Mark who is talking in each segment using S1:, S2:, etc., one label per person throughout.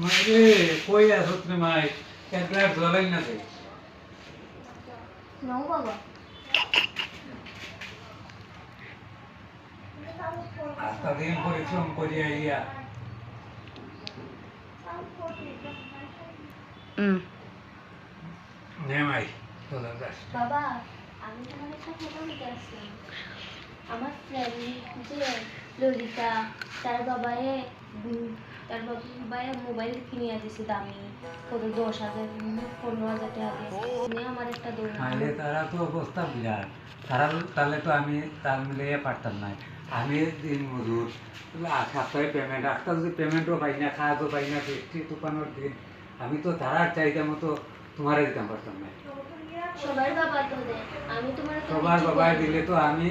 S1: মাইরে কই আছো তুমি মাই এক গ্লাস জলাই না দে
S2: নাও বাবা
S1: আস্তা দিন পরিশ্রম করি আইয়া নে মাই চলে যাস
S2: বাবা আমি তোমার একটা ফটো নিতে আসলাম আমার ফ্রেন্ড যে ললিতা তার বাবায়ে মোবাইল কিনে দিয়েছে দামি কত 10,000 15,000 টাকা দিয়ে আমার একটা দৌড়
S1: আরে তারা তো অবস্থা বিরাট তারা তাহলে তো আমি তাল মিলিয়ে পারতাম না আমি দিন মজুর সপ্তাহে পেমেন্ট একটা যদি পেমেন্টও পাই না খাওয়াও পাই না বৃষ্টি তুফানোর দিন আমি তো তারার চাহিদা মতো তোমারে দিতাম পারতাম না
S2: সবার বাবা তো দেয় আমি তোমার
S1: সবার বাবায় দিলে তো আমি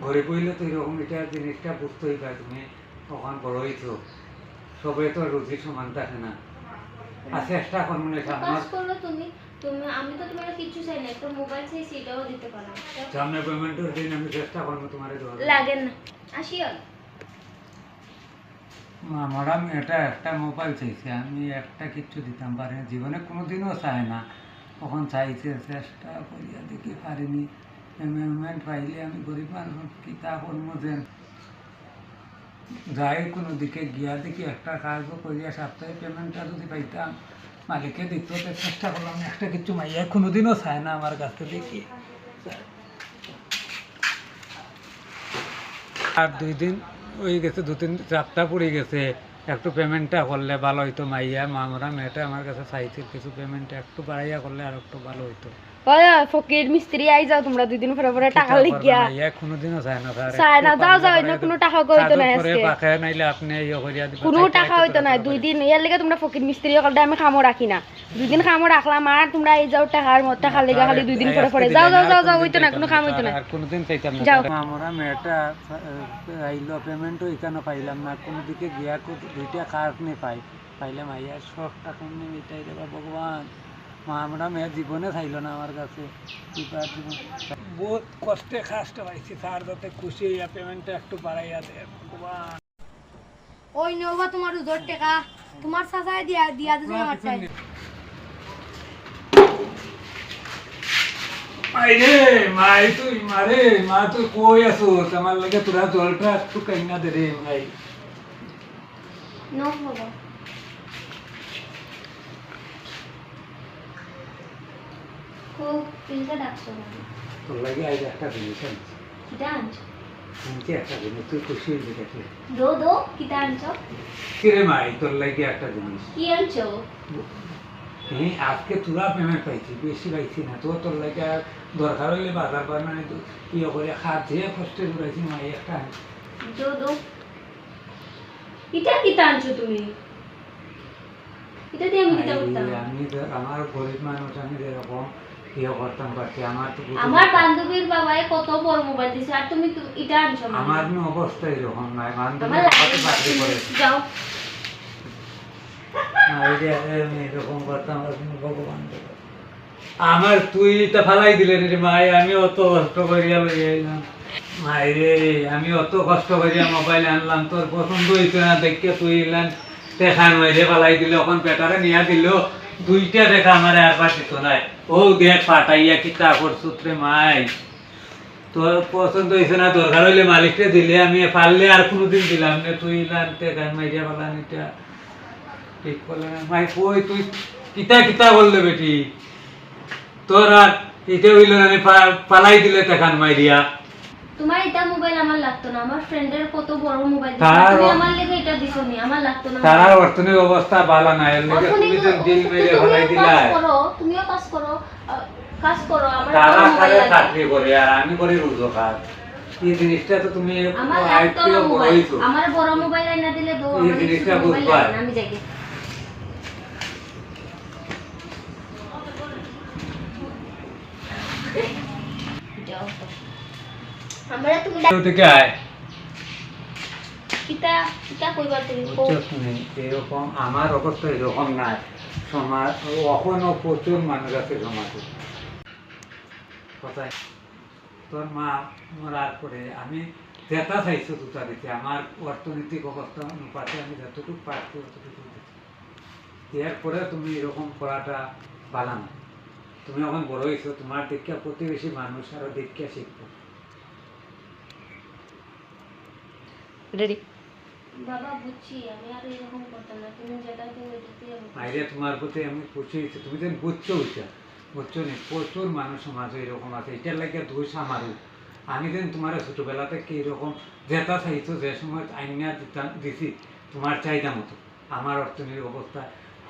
S1: ঘরে পড়লে তো এরকম এটা জিনিসটা বুঝতেই পাই তুমি তখন বড় হইছো সবাই তো রুচি সমান থাকে না আর চেষ্টা করবো না
S2: সামনে তুমি তুমি আমি তো তোমার কিছু চাই না একটা মোবাইল চাই সেটাও দিতে পারো
S1: সামনে পেমেন্টের দিন আমি চেষ্টা করবো তোমার
S2: লাগে না আসিও
S1: ম্যাডাম এটা একটা মোবাইল চাইছে আমি একটা কিচ্ছু দিতাম পারি না জীবনে কোনোদিনও চাই না তখন চাইছে চেষ্টা করিয়া দেখি পারিনি পেমেন্ট পাইলে আমি গরিব মানুষ কিতা করবো যেন যাই কোনো দিকে গিয়া দেখি একটা কাজও করিয়া সপ্তাহে পেমেন্টটা যদি পাইতাম মালিকে দিত চেষ্টা করলাম একটা কিছু মাইয়া কোনোদিনও চায় না আমার কাছে দেখি আর 2 দিন হয়ে গেছে 2-3 সপ্তাহ পড়ে গেছে একটু পেমেন্টটা করলে ভালো হইতো মাইয়া মামরা মেয়েটা আমার কাছে চাইছে কিছু পেমেন্টটা একটু বাড়াইয়া করলে আর একটু ভালো হইতো
S2: ফকির মিস্ত্রি আই যাও তোমরা 2 দিন পরে পরে টাকা লিখিয়া
S1: মাইয়া কোনোদিনও চায় না
S2: চায় না যাও যাও না কোনো টাকা কইতো না
S1: আজকে পাখা নাইলে আপনি ইয়ে করিয়া দিবেন
S2: কোনো টাকা হইতো না 2 দিন এর লাগি তোমরা ফকির মিস্ত্রি কলটা আমি খামো রাখি না 2 দিন খামো রাখলাম আর তোমরা এই যাও টাকার মত টাকা লাগা খালি 2 দিন পরে পরে যাও যাও যাও যাও হইতো না কোনো খাম হইতো না
S1: আর কোনোদিন চাইতাম না আমরা মেয়েটা আইলো পেমেন্টও এখানে পাইলাম না কোনো দিকে গিয়া দুইটা কার্ড নে পাইলে মাইয়ার শখটা কেমনি মিটাই দেবা ভগবান মা আমরা মেয়ের জীবনে চাইল না আমার কাছে বহুত কষ্টে খাসটা পাইছি স্যার যাতে খুশি হইয়া পেমেন্টটা একটু বাড়াইয়া দেয় ভগবান
S2: ওই নেবা তোমার 2 টাকা তোমার সাজায় দিয়া দিয়া দিছো আমার চাই
S1: মাইরে মাই তুই মারে মা তুই কই আছো তোমার লাগে তোরা জলটা একটু কাইনা দে রে ভাই
S2: নো বাবা কো পিলটা ডাকছো না
S1: তোর লাগে আজ একটা জিনিস আনছি
S2: কিটা আনছো
S1: আনছি একটা জিনিস তুই খুশি হইবি দেখলে
S2: দো কিটা আনছো
S1: কিরে মাই তোর লাগে একটা জিনিস
S2: কি আনছো
S1: হ্যাঁ আজকে তোরা পেমেন্ট পাইছি বেশি পাইছি না তোর লাগে দরকার হইলে বাজার বানানে তো ইয়ে করে খাত যে কষ্টে ঘুরাইছি মাই একটা আনছি
S2: দো কিটা আনছো তুমি এটা দিয়ে আমি দিতে পারতাম
S1: আমি আমার গরিব মানুষ আমি যেরকম ইয়ে করতাম পারছি আমার তো
S2: আমার বান্ধবীর বাবাই কত বড় মোবাইল দিছে আর তুমি এটা আনছো
S1: আমার অবস্থা এরকম নাই বান্ধবী করে
S2: যাও
S1: এরকম করতাম ভগবান আমার তুই তা ফালাই দিলে রে মাই আমি অত কষ্ট করিয়া লইয়া এলাম মাই রে আমি অত কষ্ট করিয়া মোবাইল আনলাম তোর পছন্দ হইতো না দেখে তুই এলাম দেখান মাইরে ফালাই দিল এখন পেটারে নিয়া দিল 2টা দেখা আমার আর পাঠিত নাই ও দেখ পাঠাইয়া কিতা করছুত্রে মাই তোর পছন্দ হয়েছে না দরকার হইলে মালিককে দিলে আমি পারলে আর কোনোদিন দিলাম না তুই লানতে গান মাইরিয়া পালান এটা ঠিক করলে না মাই কই তুই কিতা বললে বেটি তোর আর এটা হইল না পালাই দিলে তেখান মাইরিয়া
S2: তোমার এটা মোবাইল আমার লাগতো না আমার ফ্রেন্ডের কত বড় মোবাইল তুমি আমার লাগি এটা দিছনি আমার লাগতো না
S1: তার অর্থনৈতিক অবস্থা ভালো না এর লাগি তুমি তো দিল মেরে ফলাই দিলা
S2: তুমিও কাজ করো আমার
S1: তারা খালি চাকরি করে আর আমি করি রোজগার এই জিনিসটা তো তুমি আইপিও বড়ইছো
S2: আমার বড় মোবাইল আইনা দিলে দো
S1: এই জিনিসটা বুঝবা
S2: আমি যাই যাও আমরা তুমি
S1: থেকে আয়
S2: কিতা কইবার তুমি
S1: এরকম আমার অবস্থা এরকম নাই সমাজ এখনো প্রচুর মানুষ আছে সমাজে কোথায় তোর মা মরার পরে আমি যেটা চাইছো দুটা দিতে আমার অর্থনৈতিক অবস্থা অনুপাতে আমি যতটুকু পারছি ততটুকু দিচ্ছি এরপরে তুমি এরকম করাটা ভালো না। তুমি এখন বড় হয়েছো, তোমার দীক্ষা প্রতিবেশী মানুষ আরো দীক্ষা শিখবো।
S2: রেডি
S3: বাবা বুঝছি আমি আর এরকম করতাম না, তুমি যেটা তুমি এটাতেই আমি খুশি।
S1: আইরে তোমার প্রতি আমি খুশি হয়েছি, তুমি যেন বুঝছো ওইটা, বুঝছো নি? প্রচুর মানুষ সমাজে এরকম আছে, এটার লাগে দোষ আমারও। আমি যেন তোমার ছোটবেলা থেকে এরকম যেটা চাইছো, যে সময় আইনা দিছি তোমার চাহিদা মতো, আমার অর্থনৈতিক অবস্থা,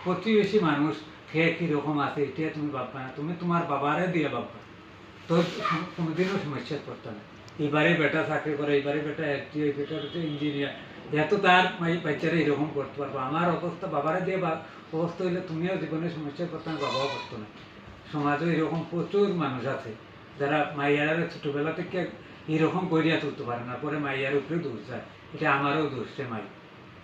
S1: প্রতিবেশী মানুষ কে কীরকম আছে এটা তুমি ভাববা না, তুমি তোমার বাবারে দিয়ে ভাববা, তো কোনোদিনও সমস্যা পড়তে না। এবারে বেটা চাকরি করে, এবারে বেটা এলটি, বেটা বেটা ইঞ্জিনিয়ার, এত তার বাচ্চারা এরকম করতে পারবো। আমার অবস্থা বাবারে দিয়ে অবস্থা হইলে তুমিও জীবনে সমস্যায় পড়তে না, বাবাও করতো না। সমাজে এরকম প্রচুর মানুষ আছে যারা মাইয়ারা ছোটবেলা থেকে এরকম করিয়া তুলতে পারে না, পরে মাইয়ার উপরে দোষ যায়। এটা আমারও দোষ রে মাই,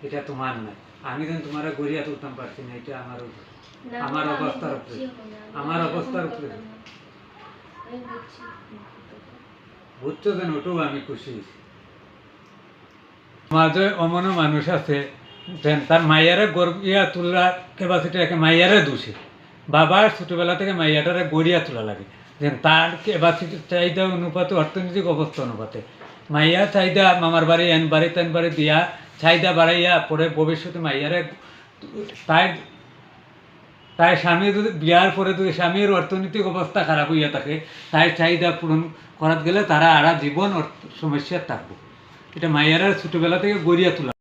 S1: এটা তোমার নয়। আমি যেন তোমার গড়িয়া তুলতাম পারছি না, এটা আমারও দোষ।
S3: না,
S1: আমার
S3: বাবা, আমি
S1: অবস্থার উপরে,
S3: বুঝছি এখন, আমি
S1: আমার
S3: এরকম
S1: অবস্থার
S3: করতাম
S1: উপরে।
S3: না। আমি বুঝছি।
S1: বুঝছো যেন, ওটাও আমি খুশি হয়েছি। সমাজে অমন মানুষ আছে যেন তার মাইয়ারে গড়িয়া তোলার ক্যাপাসিটি রাখে, মাইয়ারে দোষে। বাবার ছোটবেলা থেকে মাইয়াটারে গড়িয়া তোলা লাগে, যেন তার ক্যাপাসিটি চাহিদা অনুপাতে, অর্থনৈতিক অবস্থা অনুপাতে মাইয়া চাহিদা মামার বাড়ি এন বাড়ি তেন বাড়ি দিয়া চাহিদা বাড়াইয়া পরে ভবিষ্যতে মাইয়ারে তাই তাই স্বামী যদি বিয়ার পরে যদি স্বামীর অর্থনৈতিক অবস্থা খারাপ হইয়া থাকে, তাই চাহিদা পূরণ করাতে গেলে তারা আরা জীবন সমস্যার থাকবো। এটা মাইয়ারা ছোটবেলা থেকে গড়িয়া তোলা।